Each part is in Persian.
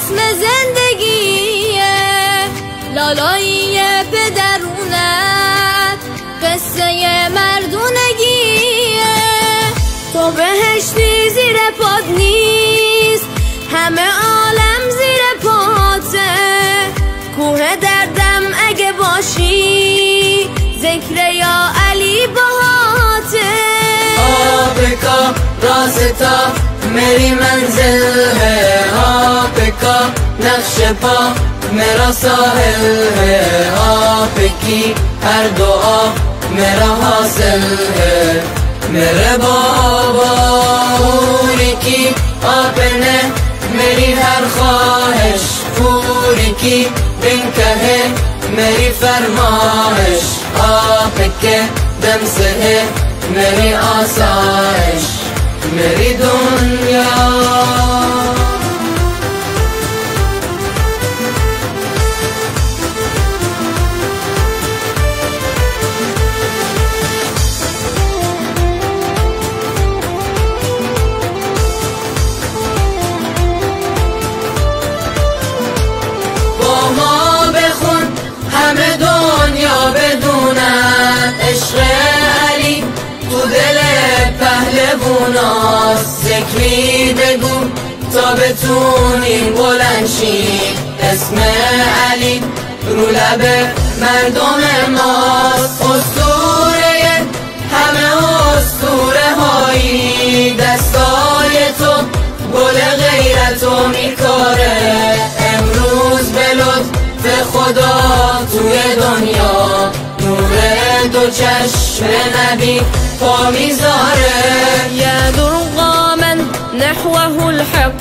اسم زندگیه، لالایی پدرونت قصه مردونگیه. تو بهشتی زیر پاد نیست، همه عالم زیر پاته. کوه دردم اگه باشی، ذکر یا علی باهاته. آپ کا راستہ میری منزل ہے، آپ کا نقش پا میرا ساحل ہے، آپ کی ہر دعا میرا حاصل ہے. میرے بابا پوری کی آپ نے میری ہر خواہش، پوری کی بن کہے میری فرمائش. آپ کے دم سے ہے میری آسائش، میری دنیا. همه دنیا بدونن عشق علی تو دل پهلووناست. ذکری بگو تا بتونیم بلند شیم، اسم علی رو لب مردم ماست. اسطوره همه اسطوره هایی، دستای تو گل غیرتو میکاره. امروز به لطف خدا توی دنیا نور دو چشم نبی پا میذاره. يدر قاما نحوه الحق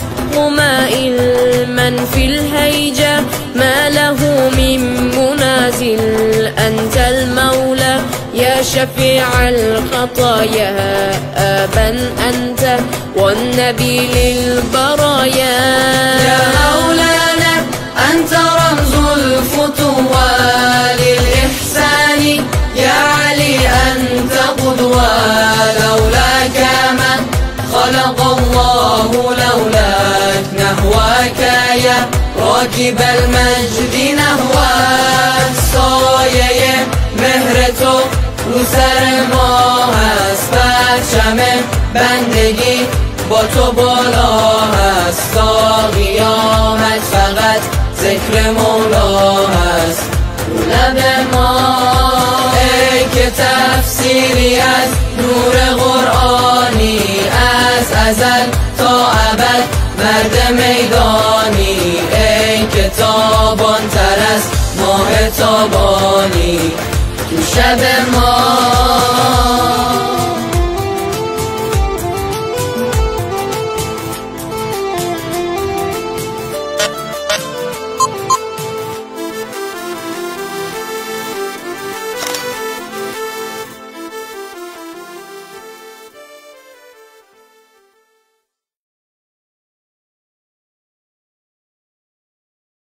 مائل، من في الهيجة ما له من منازل. أنت المولى يا شفيع الخطايا، آبا أنت والنبي للبرايا. يا مولانا أنت رمز الفتوى للإحسان، يا علي أنت قدوة. لولاك ما خلق الله، لولاك نهواك يا راكب المجد نهواك. سایه مهر تو رو سر ما هست، پرچم بندگی با تو بالا هست. تا قیامت فقط ذکر مولا هست رو لب ما. ای که تفسیری از نور قرآنی، از ازل تا ابد مرد میدانی. ای که تابان تر از ماه تابانی تو شب ما.